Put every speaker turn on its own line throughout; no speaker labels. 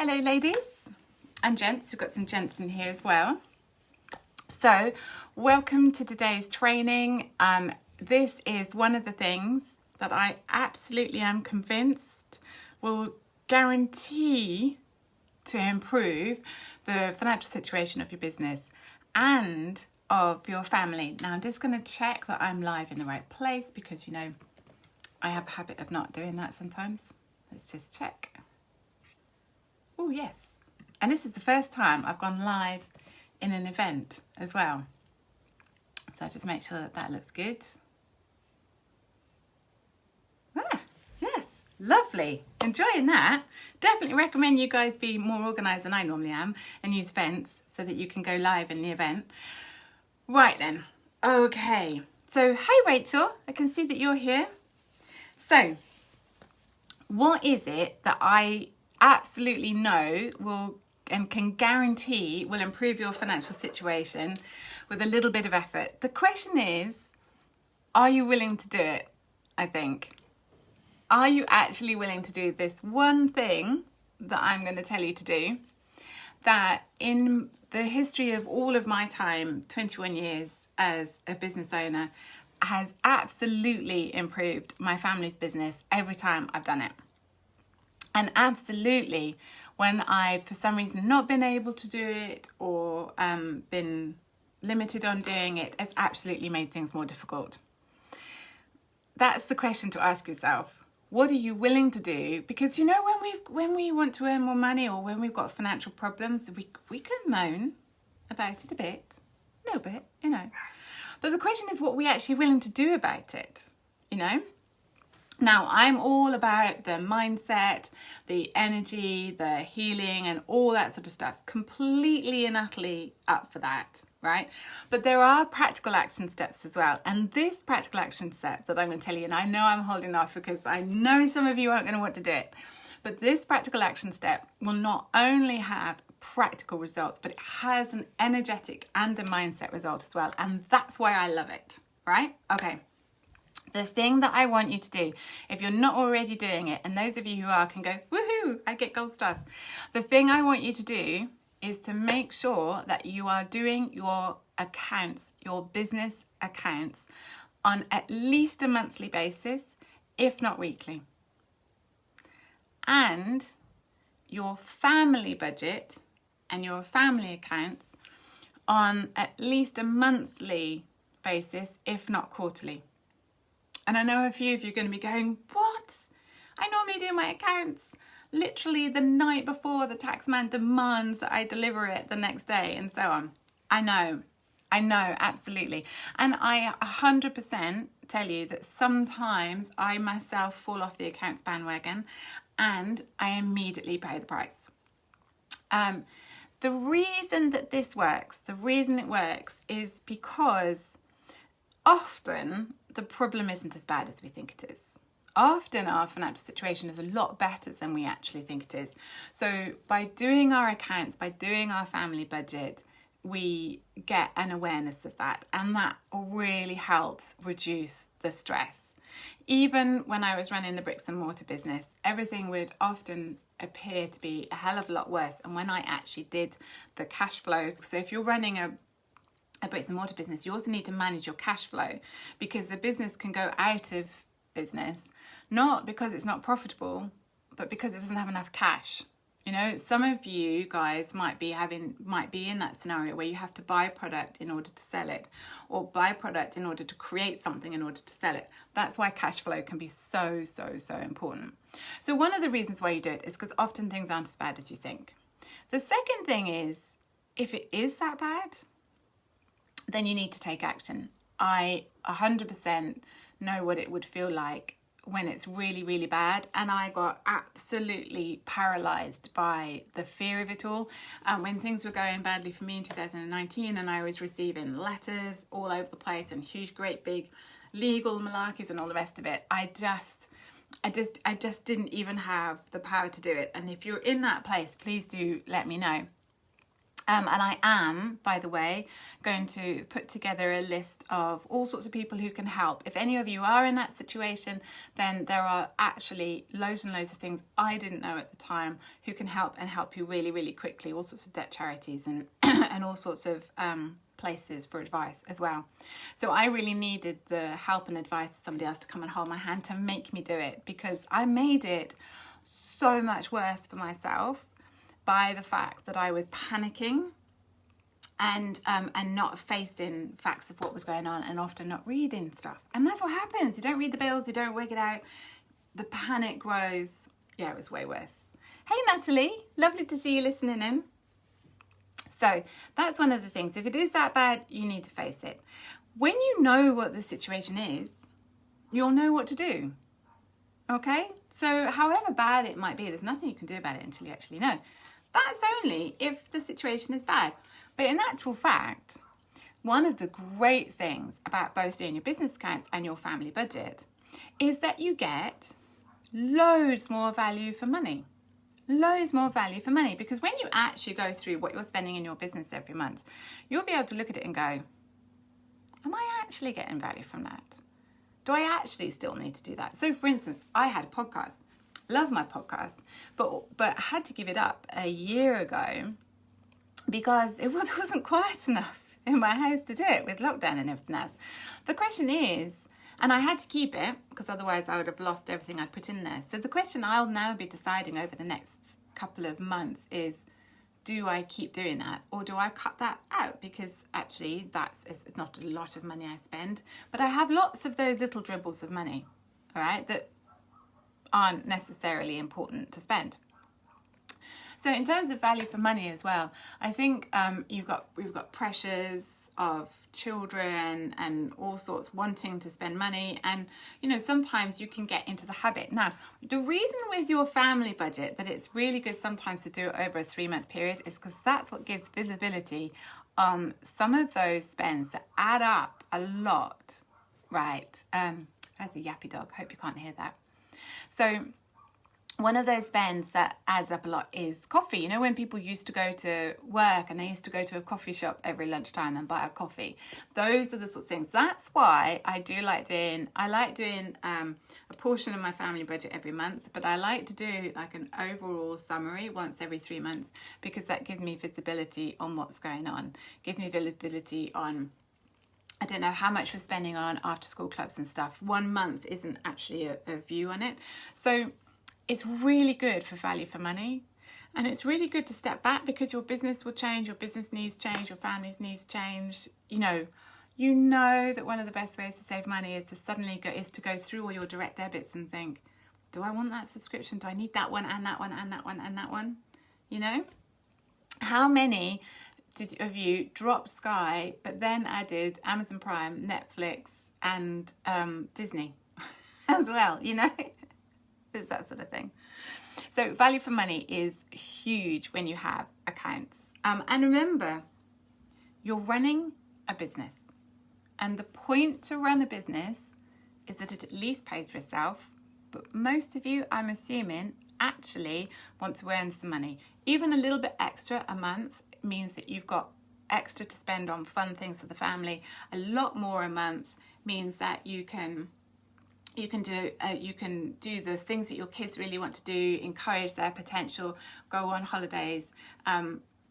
Hello ladies and gents, we've got some gents in here as well. So welcome to today's training. This is one of the things that I absolutely am convinced will guarantee to improve the financial situation of your business and of your family. Now I'm just going to check that I'm live in the right place because you know I have a habit of not doing that sometimes. Let's just check. Oh yes, and this is the first time I've gone live in an event as well. So just make sure that that looks good. Yes, lovely, enjoying that. Definitely recommend you guys be more organised than I normally am and use events so that you can go live in the event. Right then, okay. So hey Rachel, I can see that you're here. So what is it that I absolutely know will and can guarantee will improve your financial situation with a little bit of effort? The question is, are you willing to do it? I think. Are you actually willing to do this one thing that I'm going to tell you to do, that in the history of all of my time, 21 years as a business owner, has absolutely improved my family's business every time I've done it? And absolutely, when I've for some reason not been able to do it or been limited on doing it, it's absolutely made things more difficult. That's the question to ask yourself. What are you willing to do? Because you know, when we want to earn more money or when we've got financial problems, we can moan about it a little bit, you know. But the question is what we're actually willing to do about it, you know. Now, I'm all about the mindset, the energy, the healing and all that sort of stuff. Completely and utterly up for that, right? But there are practical action steps as well. And this practical action step that I'm going to tell you, and I know I'm holding off because I know some of you aren't going to want to do it, but this practical action step will not only have practical results, but it has an energetic and a mindset result as well. And that's why I love it, right? Okay. The thing that I want you to do, if you're not already doing it, and those of you who are can go, woohoo, I get gold stars. The thing I want you to do is to make sure that you are doing your accounts, your business accounts, on at least a monthly basis, if not weekly. And your family budget and your family accounts on at least a monthly basis, if not quarterly. And I know a few of you are going to be going, what? I normally do my accounts literally the night before the taxman demands that I deliver it the next day and so on. I know, absolutely. And I 100% tell you that sometimes I myself fall off the accounts bandwagon and I immediately pay the price. The reason that this works, the reason it works is because often the problem isn't as bad as we think it is. Often our financial situation is a lot better than we actually think it is. So by doing our accounts, by doing our family budget, we get an awareness of that, and that really helps reduce the stress. Even when I was running the bricks and mortar business, everything would often appear to be a hell of a lot worse. And when I actually did the cash flow, so if you're running a bricks and mortar business, you also need to manage your cash flow, because the business can go out of business, not because it's not profitable, but because it doesn't have enough cash. You know, some of you guys might be in that scenario where you have to buy product in order to sell it, or buy product in order to create something in order to sell it. That's why cash flow can be so important. So one of the reasons why you do it is because often things aren't as bad as you think. The second thing is, if it is that bad, then you need to take action. I 100% know what it would feel like when it's really bad, and I got absolutely paralyzed by the fear of it all. When things were going badly for me in 2019 and I was receiving letters all over the place and huge great big legal malarkeys and all the rest of it, I just didn't even have the power to do it. And if you're in that place, please do let me know. And I am, by the way, going to put together a list of all sorts of people who can help. If any of you are in that situation, then there are actually loads and loads of things I didn't know at the time who can help and help you really, really quickly. All sorts of debt charities and, and all sorts of places for advice as well. So I really needed the help and advice of somebody else to come and hold my hand to make me do it, because I made it so much worse for myself by the fact that I was panicking and not facing facts of what was going on, and often not reading stuff. And that's what happens. You don't read the bills, you don't work it out. The panic grows. Yeah, it was way worse. Hey Natalie, lovely to see you listening in. So that's one of the things. If it is that bad, you need to face it. When you know what the situation is, you'll know what to do. Okay? So however bad it might be, there's nothing you can do about it until you actually know. That's only if the situation is bad. But in actual fact, one of the great things about both doing your business accounts and your family budget is that you get loads more value for money. Loads more value for money, because when you actually go through what you're spending in your business every month, you'll be able to look at it and go, am I actually getting value from that? Do I actually still need to do that? So for instance, I had a podcast. Love my podcast, but I had to give it up a year ago because it wasn't quiet enough in my house to do it with lockdown and everything else. The question is, and I had to keep it because otherwise I would have lost everything I'd put in there. So the question I'll now be deciding over the next couple of months is, do I keep doing that or do I cut that out? Because actually it's not a lot of money I spend, but I have lots of those little dribbles of money, all right, that aren't necessarily important to spend. So in terms of value for money as well, I think we've got pressures of children and all sorts wanting to spend money, and sometimes you can get into the habit. Now, the reason with your family budget that it's really good sometimes to do it over a 3-month period is because that's what gives visibility on some of those spends that add up a lot, right? There's a yappy dog, hope you can't hear that. So one of those spends that adds up a lot is coffee. When people used to go to work and they used to go to a coffee shop every lunchtime and buy a coffee. Those are the sorts of things. That's why I like doing a portion of my family budget every month, but I like to do like an overall summary once every 3 months, because that gives me visibility on what's going on. Gives me visibility on, I don't know how much we're spending on after school clubs and stuff. 1 month isn't actually a view on it. So it's really good for value for money. And it's really good to step back, because your business will change, your business needs change, your family's needs change. You know that one of the best ways to save money is to go through all your direct debits and think, do I want that subscription? Do I need that one and that one and that one and that one? How many of you dropped Sky but then added Amazon Prime, Netflix and Disney as well? It's that sort of thing. So value for money is huge when you have accounts. And remember, you're running a business. And the point to run a business is that it at least pays for itself. But most of you, I'm assuming, actually want to earn some money. Even a little bit extra a month means that you've got extra to spend on fun things for the family. A lot more a month means that you can do the things that your kids really want to do, encourage their potential, go on holidays,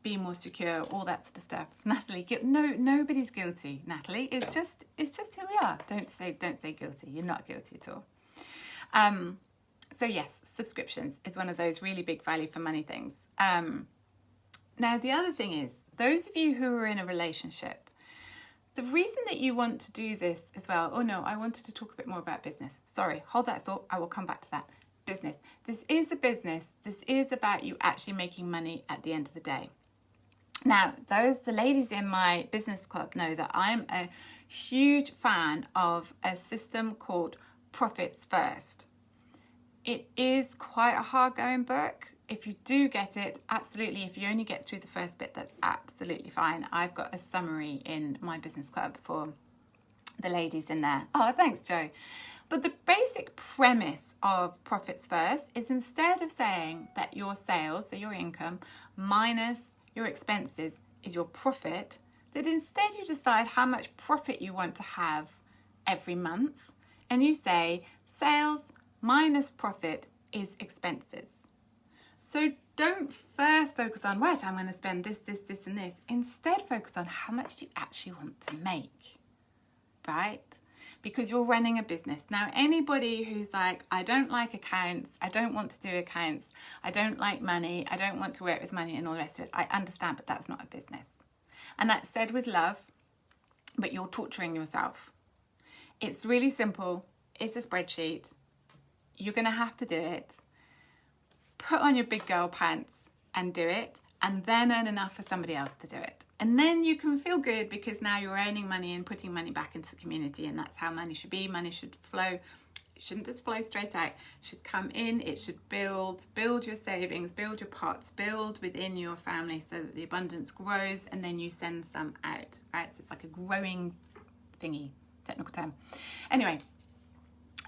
be more secure, all that sort of stuff. Natalie, nobody's guilty, Natalie. It's just who we are. Don't say guilty. You're not guilty at all. So yes, subscriptions is one of those really big value for money things. Now the other thing is, those of you who are in a relationship, the reason that you want to do this as well, I wanted to talk a bit more about business. Sorry, hold that thought. I will come back to that. Business. This is a business. This is about you actually making money at the end of the day. Now, the ladies in my business club know that I'm a huge fan of a system called Profits First. It is quite a hard going book. If you do get it, absolutely. If you only get through the first bit, that's absolutely fine. I've got a summary in my business club for the ladies in there. Oh, thanks, Joe. But the basic premise of Profits First is, instead of saying that your sales, so your income, minus your expenses is your profit, that instead you decide how much profit you want to have every month, and you say sales minus profit is expenses. So don't first focus on, right, I'm going to spend this, this, this, and this. Instead, focus on how much do you actually want to make, right? Because you're running a business. Now, anybody who's like, I don't like accounts, I don't want to do accounts, I don't like money, I don't want to work with money and all the rest of it, I understand, but that's not a business. And that's said with love, but you're torturing yourself. It's really simple. It's a spreadsheet. You're going to have to do it. Put on your big girl pants and do it, and then earn enough for somebody else to do it. And then you can feel good because now you're earning money and putting money back into the community, and that's how money should be. Money should flow. It shouldn't just flow straight out. It should come in. It should build your savings, build your pots, build within your family so that the abundance grows, and then you send some out, right? So it's like a growing thingy, technical term. Anyway,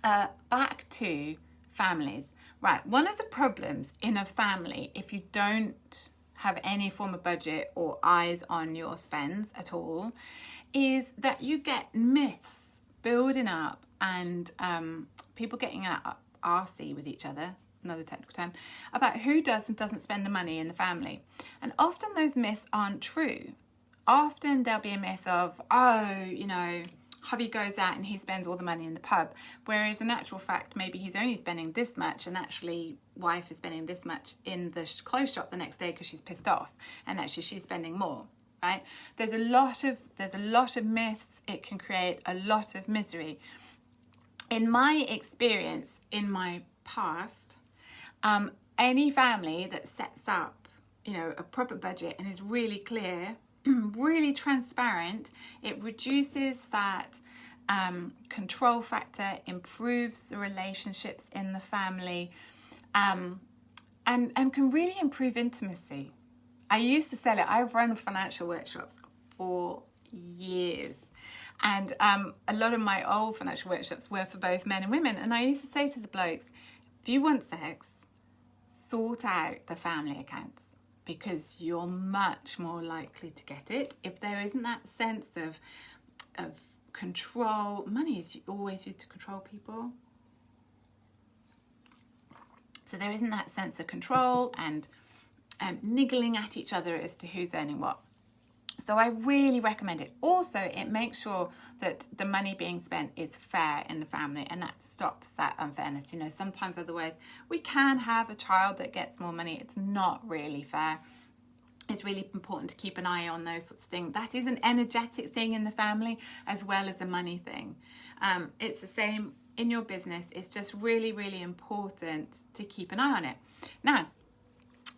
back to families. Right, one of the problems in a family, if you don't have any form of budget or eyes on your spends at all, is that you get myths building up and people getting arsey with each other, another technical term, about who does and doesn't spend the money in the family. And often those myths aren't true. Often there'll be a myth of, oh, you know, hubby goes out and he spends all the money in the pub, whereas in actual fact maybe he's only spending this much, and actually wife is spending this much in the clothes shop the next day because she's pissed off, and actually she's spending more, right? There's a lot of myths. It can create a lot of misery. In my experience, in my past, any family that sets up, you know, a proper budget and is really clear, really transparent, it reduces that control factor, improves the relationships in the family, and can really improve intimacy. I used to sell it. I've run financial workshops for years, and a lot of my old financial workshops were for both men and women, and I used to say to the blokes, if you want sex, sort out the family accounts, because you're much more likely to get it. If there isn't that sense of control, money is always used to control people. So there isn't that sense of control and niggling at each other as to who's earning what. So I really recommend it. Also, it makes sure that the money being spent is fair in the family, and that stops that unfairness. You know, sometimes otherwise we can have a child that gets more money. It's not really fair. It's really important to keep an eye on those sorts of things. That is an energetic thing in the family as well as a money thing. It's the same in your business. It's just really, really important to keep an eye on it. Now,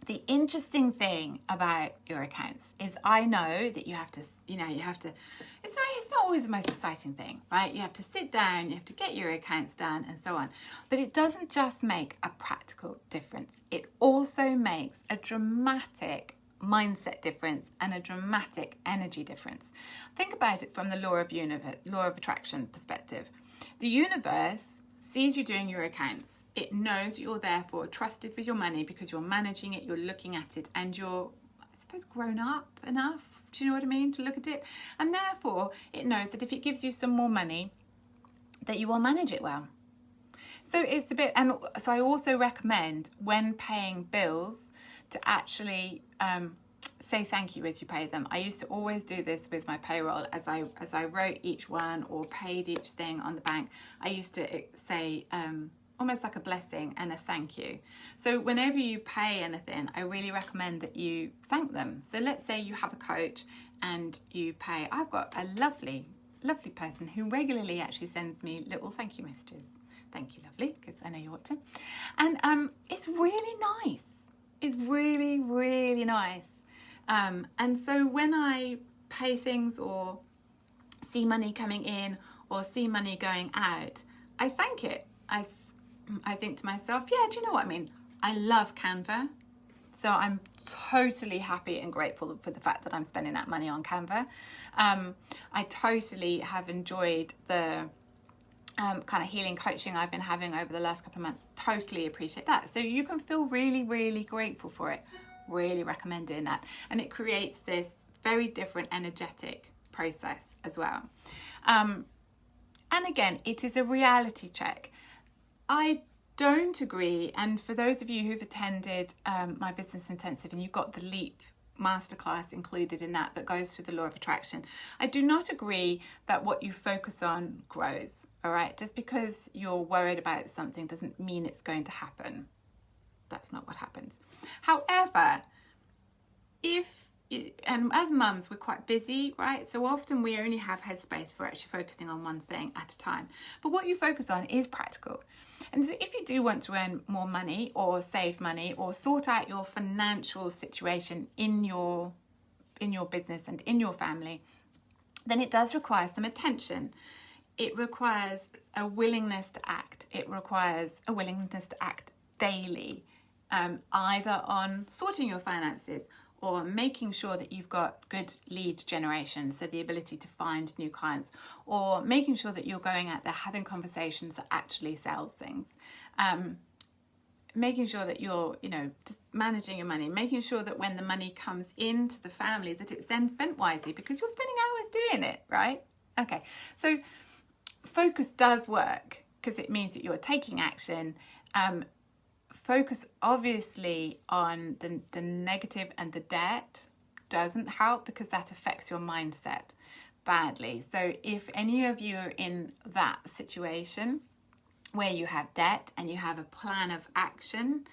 the interesting thing about your accounts is I know that you have to, it's not always the most exciting thing, right? You have to sit down, you have to get your accounts done and so on. But it doesn't just make a practical difference. It also makes a dramatic mindset difference and a dramatic energy difference. Think about it from the law of attraction perspective. The universe sees you doing your accounts. It knows you're therefore trusted with your money because you're managing it, you're looking at it, and you're, I suppose, grown up enough, do you know what I mean, to look at it? And therefore, it knows that if it gives you some more money, that you will manage it well. So it's a bit, and so I also recommend when paying bills to actually say thank you as you pay them. I used to always do this with my payroll as I wrote each one or paid each thing on the bank. I used to say almost like a blessing and a thank you. So whenever you pay anything, I really recommend that you thank them. So let's say you have a coach and you pay. I've got a lovely person who regularly actually sends me little thank you messages. Thank you, lovely, because I know you're watching. And it's really nice. It's really, really nice. And so when I pay things or see money coming in or see money going out, I thank it. I think to myself, yeah, do you know what I mean? I love Canva. So I'm totally happy and grateful for the fact that I'm spending that money on Canva. I totally have enjoyed the kind of healing coaching I've been having over the last couple of months. Totally appreciate that. So you can feel really, really grateful for it. Really recommend doing that. And it creates this very different energetic process as well. And again, it is a reality check. I don't agree, and for those of you who've attended my business intensive and you've got the LEAP masterclass included in that goes through the law of attraction, I do not agree that what you focus on grows. All right, just because you're worried about something doesn't mean it's going to happen. That's not what happens. However, and as mums, we're quite busy, right? So often we only have headspace for actually focusing on one thing at a time. But what you focus on is practical. And so if you do want to earn more money or save money or sort out your financial situation in your business and in your family, then it does require some attention. It requires a willingness to act. It requires a willingness to act daily, either on sorting your finances or making sure that you've got good lead generation, so the ability to find new clients, or making sure that you're going out there having conversations that actually sell things, making sure that you're, just managing your money, making sure that when the money comes into the family that it's then spent wisely, because you're spending hours doing it, right? Okay, so focus does work because it means that you're taking action. Focus obviously on the negative and the debt doesn't help because that affects your mindset badly. So if any of you are in that situation where you have debt and you have a plan of action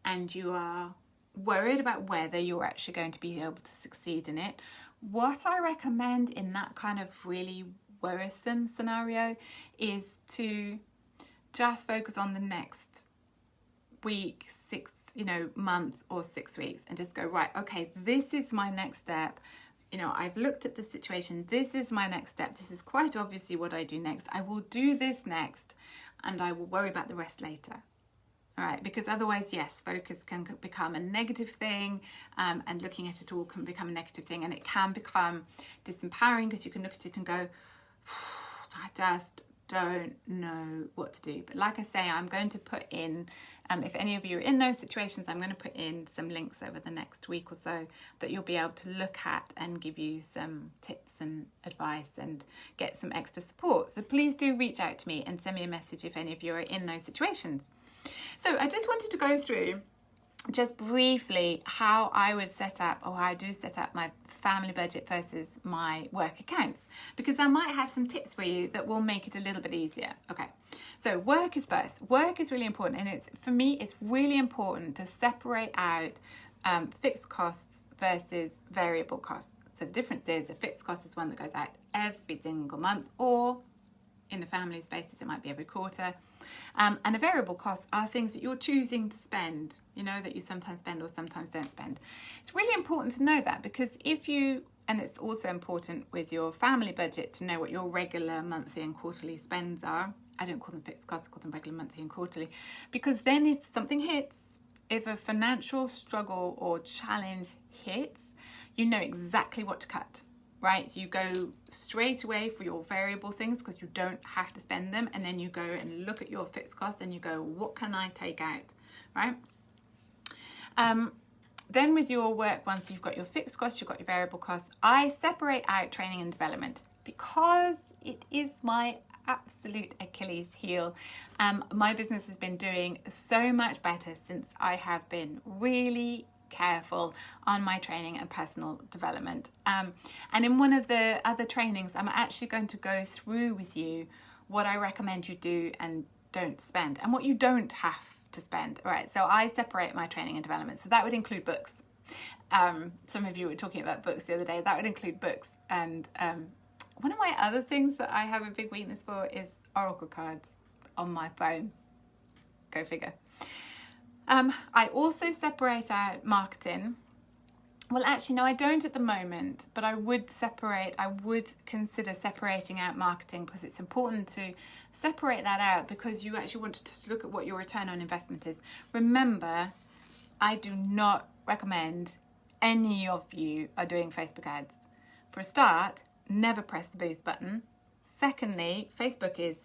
and you are worried about whether you're actually going to be able to succeed in it, what I recommend in that kind of really worrisome scenario is to just focus on the next week, month or 6 weeks, and just go, right, okay, this is my next step. I've looked at the situation. This is my next step. This is quite obviously what I do next. I will do this next and I will worry about the rest later. All right, because otherwise, yes, focus can become a negative thing, and looking at it all can become a negative thing, and it can become disempowering because you can look at it and go, I just don't know what to do. But like I say, I'm going to put in, if any of you are in those situations, I'm going to put in some links over the next week or so that you'll be able to look at and give you some tips and advice and get some extra support. So please do reach out to me and send me a message if any of you are in those situations. So I just wanted to go through just briefly how I would set up, or how I do set up, my family budget versus my work accounts, because I might have some tips for you that will make it a little bit easier. Okay, so work is first. Work is really important, and for me it's really important to separate out fixed costs versus variable costs. So the difference is a fixed cost is one that goes out every single month, or in a family's basis it might be every quarter. And a variable cost are things that you're choosing to spend, that you sometimes spend or sometimes don't spend. It's really important to know that, because and it's also important with your family budget to know what your regular monthly and quarterly spends are. I don't call them fixed costs, I call them regular monthly and quarterly, because then if something hits, if a financial struggle or challenge hits, you know exactly what to cut. Right, so you go straight away for your variable things because you don't have to spend them, and then you go and look at your fixed costs and you go, what can I take out, right? Then with your work, once you've got your fixed costs, you've got your variable costs, I separate out training and development because it is my absolute Achilles heel. My business has been doing so much better since I have been really careful on my training and personal development. And in one of the other trainings, I'm actually going to go through with you what I recommend you do and don't spend, and what you don't have to spend. All right, so I separate my training and development. So that would include books. Some of you were talking about books the other day. That would include books. And one of my other things that I have a big weakness for is oracle cards on my phone. Go figure. I also separate out marketing. Well, actually, no, I don't at the moment, but I would consider separating out marketing, because it's important to separate that out, because you actually want to look at what your return on investment is. Remember, I do not recommend any of you are doing Facebook ads. For a start, never press the boost button. Secondly, Facebook is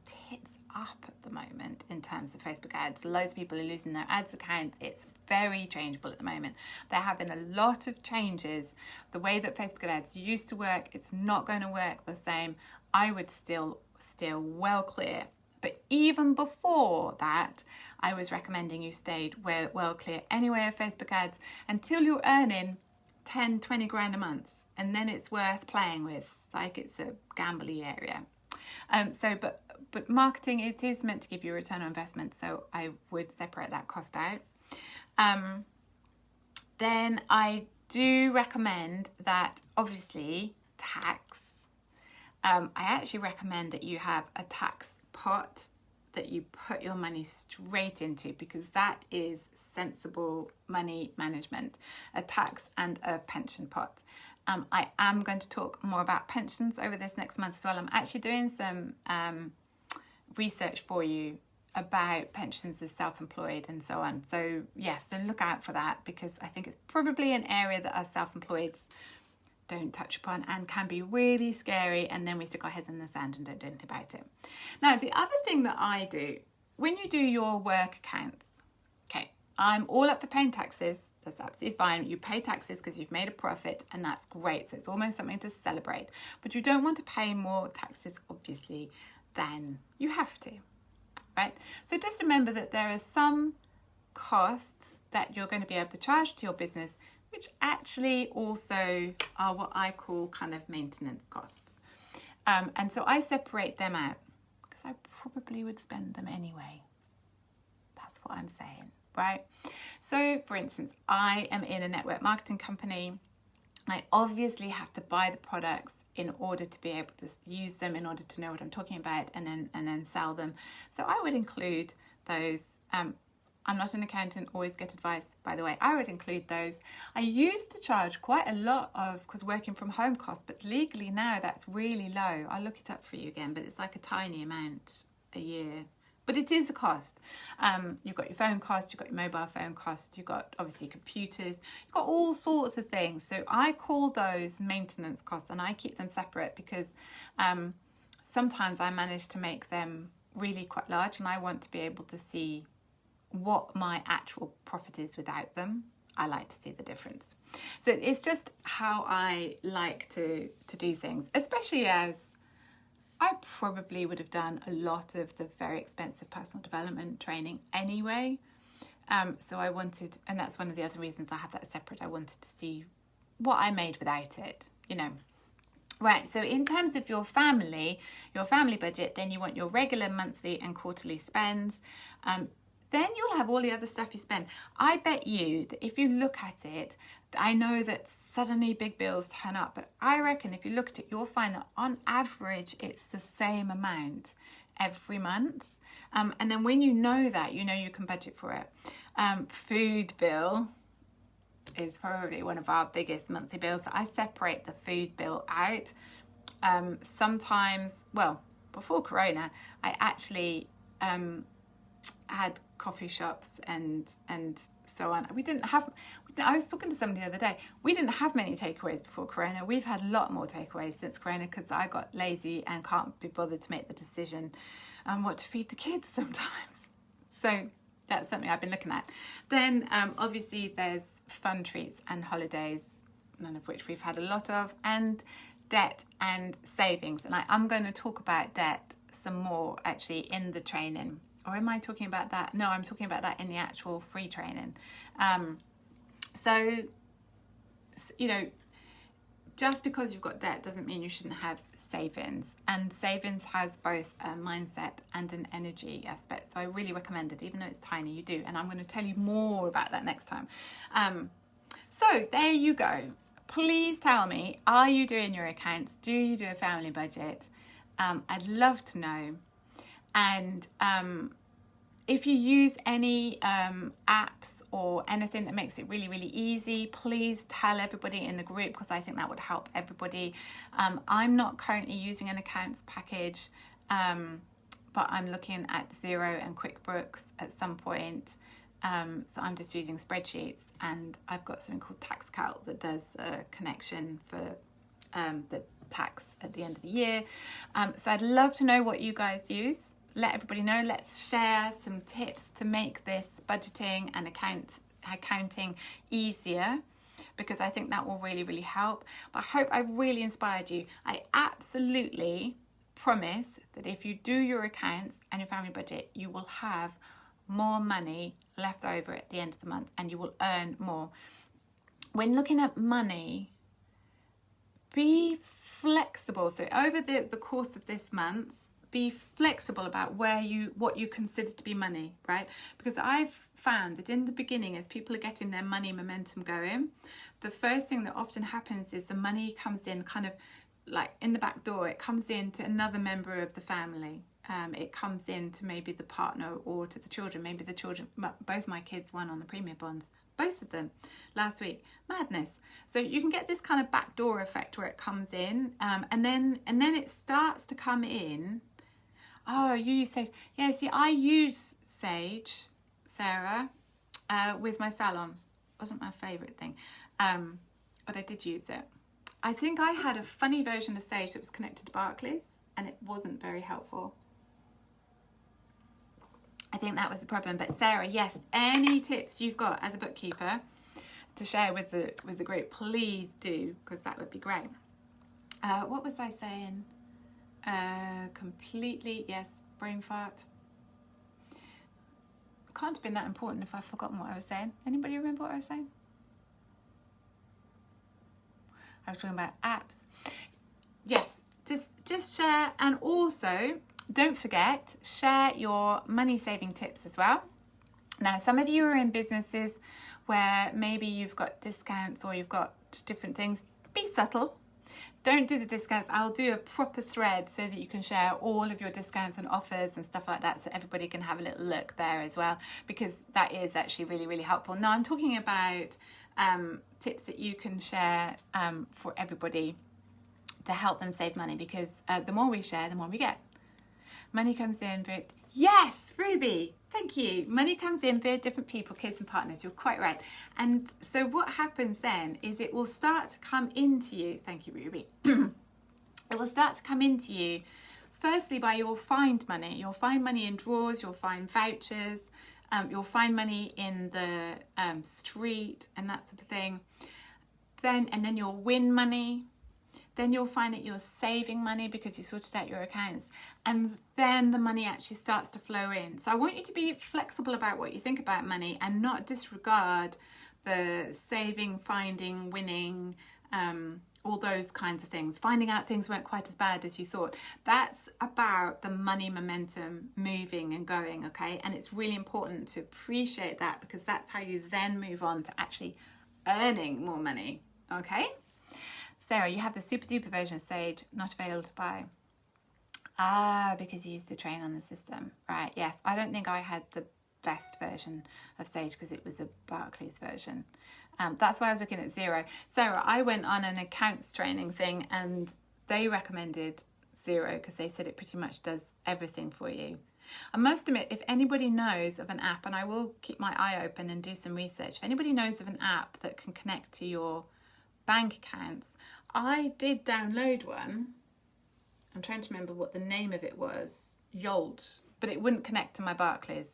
tits up at the moment in terms of Facebook ads. Loads of people are losing their ads accounts. It's very changeable at the moment. There have been a lot of changes. The way that Facebook ads used to work, it's not going to work the same. I would still steer well clear. But even before that, I was recommending you stayed well clear anyway of Facebook ads until you're earning 10, 20 grand a month. And then it's worth playing with, like it's a gambly area. But marketing, it is meant to give you a return on investment. So I would separate that cost out. Then I do recommend that, obviously, tax. I actually recommend that you have a tax pot that you put your money straight into, because that is sensible money management, a tax and a pension pot. I am going to talk more about pensions over this next month as well. I'm actually doing some research for you about pensions as self-employed and so on. So yes, so look out for that, because I think it's probably an area that us self-employeds don't touch upon and can be really scary, and then we stick our heads in the sand and don't do anything about it. Now, the other thing that I do, when you do your work accounts, okay, I'm all up for paying taxes. That's absolutely fine. You pay taxes because you've made a profit, and that's great. So it's almost something to celebrate. But you don't want to pay more taxes, obviously, than you have to, right? So just remember that there are some costs that you're going to be able to charge to your business, which actually also are what I call kind of maintenance costs. And so I separate them out because I probably would spend them anyway. That's what I'm saying, right? So for instance, I am in a network marketing company. I obviously have to buy the products in order to be able to use them, in order to know what I'm talking about, and then sell them. So I would include those. I'm not an accountant, always get advice, by the way. I would include those. I used to charge quite a lot of, because working from home costs, but legally now that's really low. I'll look it up for you again, but it's like a tiny amount a year. But it is a cost. You've got your phone cost, you've got your mobile phone cost, you've got obviously computers, you've got all sorts of things. So I call those maintenance costs, and I keep them separate because sometimes I manage to make them really quite large, and I want to be able to see what my actual profit is without them. I like to see the difference. So it's just how I like to do things, especially as I probably would have done a lot of the very expensive personal development training anyway. So I wanted, and that's one of the other reasons I have that separate, I wanted to see what I made without it, you know. Right, so in terms of your family budget, then you want your regular monthly and quarterly spends. Then you'll have all the other stuff you spend. I bet you that if you look at it, I know that suddenly big bills turn up, but I reckon if you look at it, you'll find that on average, it's the same amount every month. And then when you know that, you know you can budget for it. Food bill is probably one of our biggest monthly bills. So I separate the food bill out. Sometimes, well, before Corona, I actually had coffee shops and so on. I was talking to somebody the other day. We didn't have many takeaways before Corona. We've had a lot more takeaways since Corona because I got lazy and can't be bothered to make the decision what to feed the kids sometimes. So that's something I've been looking at. Then obviously there's fun treats and holidays, none of which we've had a lot of, and debt and savings. And I'm going to talk about debt some more actually in the training. Or am I talking about that? No, I'm talking about that in the actual free training. So, you know, just because you've got debt doesn't mean you shouldn't have savings. And savings has both a mindset and an energy aspect. So I really recommend it, even though it's tiny, you do. And I'm going to tell you more about that next time. So there you go. Please tell me, are you doing your accounts? Do you do a family budget? I'd love to know. And if you use any apps or anything that makes it really, really easy, please tell everybody in the group, because I think that would help everybody. I'm not currently using an accounts package, but I'm looking at Xero and QuickBooks at some point. So I'm just using spreadsheets, and I've got something called TaxCalc that does the connection for the tax at the end of the year. So I'd love to know what you guys use. let everybody know. Let's share some tips to make this budgeting and accounting easier, because I think that will really, really help. But I hope I've really inspired you. I absolutely promise that if you do your accounts and your family budget, you will have more money left over at the end of the month, and you will earn more. When looking at money, be flexible. So over the course of this month, be flexible about what you consider to be money, right? Because I've found that in the beginning, as people are getting their money momentum going, the first thing that often happens is the money comes in kind of like in the back door. It comes in to another member of the family. It comes in to maybe the partner or to the children. Maybe the children, both my kids won on the Premier bonds, both of them last week. Madness. So you can get this kind of backdoor effect where it comes in, and then it starts to come in. Oh, you use Sage. Yeah, see, I use Sage, Sarah, with my salon. It wasn't my favourite thing, but I did use it. I think I had a funny version of Sage that was connected to Barclays, and it wasn't very helpful. I think that was the problem. But Sarah, yes, any tips you've got as a bookkeeper to share with the group, please do, because that would be great. What was I saying? Completely, yes, brain fart. Can't have been that important if I've forgotten what I was saying. Anybody remember what I was saying? I was talking about apps. Yes, just share, and also don't forget, share your money saving tips as well. Now, some of you are in businesses where maybe you've got discounts or you've got different things. Be subtle. Don't do the discounts. I'll do a proper thread so that you can share all of your discounts and offers and stuff like that, so everybody can have a little look there as well, because that is actually really, really helpful. Now, I'm talking about tips that you can share for everybody to help them save money, because the more we share, the more we get. Money comes in for it. Yes, Ruby, thank you. Money comes in for different people, kids and partners. You're quite right. And so what happens then is it will start to come into you. Thank you, Ruby. It will start to come into you, firstly, by you'll find money. You'll find money in drawers. You'll find vouchers. You'll find money in the street and that sort of thing. Then you'll win money. Then you'll find that you're saving money because you sorted out your accounts, and then the money actually starts to flow in. So I want you to be flexible about what you think about money and not disregard the saving, finding, winning, all those kinds of things. Finding out things weren't quite as bad as you thought. That's about the money momentum moving and going, okay? And it's really important to appreciate that, because that's how you then move on to actually earning more money, okay? Sarah, you have the super duper version of Sage, not available to buy. Because you used to train on the system. Right, yes. I don't think I had the best version of Sage because it was a Barclays version. That's why I was looking at Xero. Sarah, I went on an accounts training thing and they recommended Xero because they said it pretty much does everything for you. I must admit, if anybody knows of an app, and I will keep my eye open and do some research, if anybody knows of an app that can connect to your bank accounts, I did download one. I'm trying to remember what the name of it was. Yolt, but it wouldn't connect to my Barclays.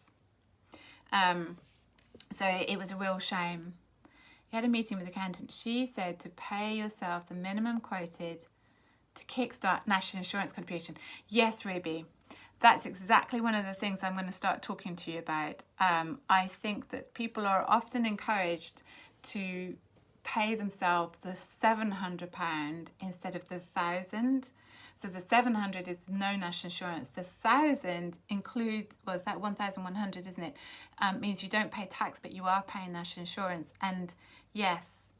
So it was a real shame. You had a meeting with the accountant. She said to pay yourself the minimum quoted to kickstart national insurance contribution. Yes, Ruby, that's exactly one of the things I'm going to start talking to you about. I think that people are often encouraged to pay themselves the £700 instead of the £1,000. So the 700 is no national insurance. The 1,000 includes, well, that 1,100, isn't it? Means you don't pay tax, but you are paying national insurance. And yes,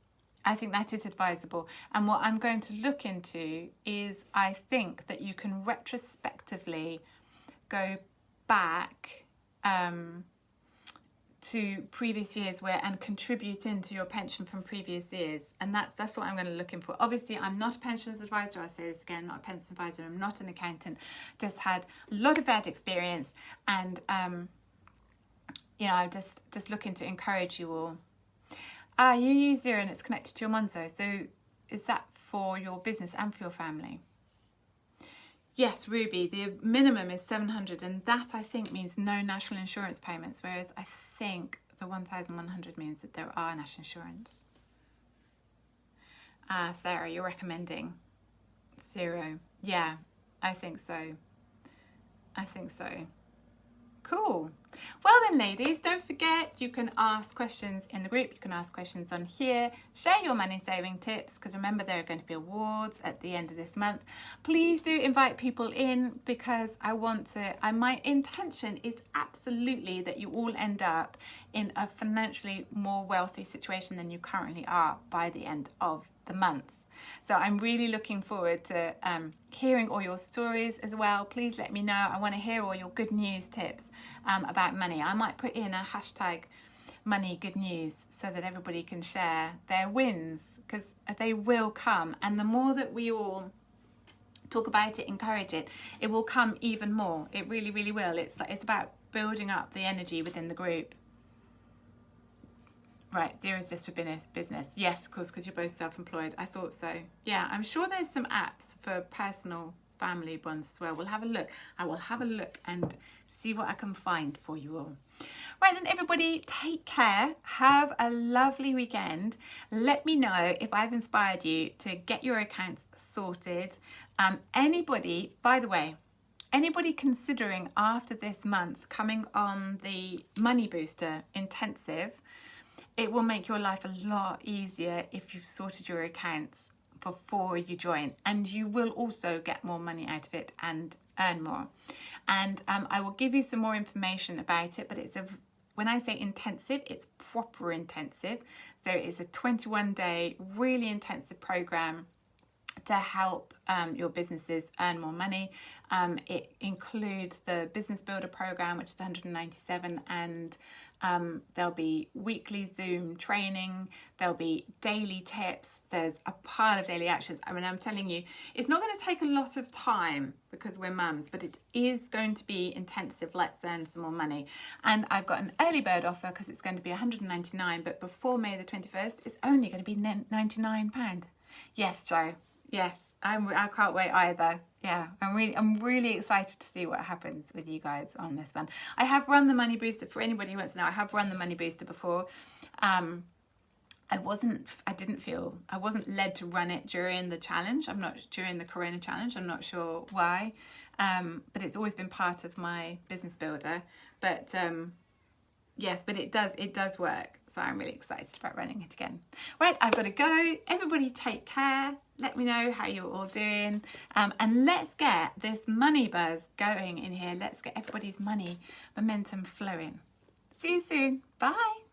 I think that is advisable. And what I'm going to look into is, I think that you can retrospectively go back to previous years and contribute into your pension from previous years, and that's what I'm going to look in for. Obviously, I'm not a pensions advisor. I'll say this again, not a pensions advisor. I'm not an accountant. Just had a lot of bad experience, and I'm just looking to encourage you all. You use Xero and it's connected to your Monzo. So is that for your business and for your family? Yes, Ruby, the minimum is 700, and that I think means no national insurance payments, whereas I think the 1,100 means that there are national insurance. Sarah, you're recommending 0. Yeah, I think so. I think so. Cool. Well then, ladies, don't forget you can ask questions in the group. You can ask questions on here. Share your money saving tips, because remember there are going to be awards at the end of this month. Please do invite people in, because my intention is absolutely that you all end up in a financially more wealthy situation than you currently are by the end of the month. So I'm really looking forward to hearing all your stories as well. Please let me know. I want to hear all your good news tips about money. I might put in a hashtag money good news so that everybody can share their wins, because they will come. And the more that we all talk about it, encourage it, it will come even more. It really, really will. It's about building up the energy within the group. Right, Dear is just for business. Yes, of course, because you're both self-employed. I thought so. Yeah, I'm sure there's some apps for personal family ones as well. We'll have a look. I will have a look and see what I can find for you all. Right then, everybody, take care. Have a lovely weekend. Let me know if I've inspired you to get your accounts sorted. Anybody, by the way, anybody considering after this month coming on the Money Booster Intensive, it will make your life a lot easier if you've sorted your accounts before you join, and you will also get more money out of it and earn more. And I will give you some more information about it, but when I say intensive, it's proper intensive. So it's a 21-day really intensive program to help your businesses earn more money. It includes the Business Builder program, which is 197, and there'll be weekly Zoom training, there'll be daily tips, there's a pile of daily actions. I mean, I'm telling you, it's not going to take a lot of time because we're mums, but it is going to be intensive. Let's earn some more money. And I've got an early bird offer because it's going to be 199, but before May the 21st, it's only going to be £99. Yes, Joe. Yes, I can't wait either. Yeah, I'm really excited to see what happens with you guys on this one. I have run the Money Booster, for anybody who wants to know. I have run the Money Booster before. I wasn't led to run it during the challenge. During the Corona challenge. I'm not sure why, but it's always been part of my Business Builder. But yes, but it does work. So I'm really excited about running it again. Right, I've got to go. Everybody take care. Let me know how you're all doing. And let's get this money buzz going in here. Let's get everybody's money momentum flowing. See you soon. Bye.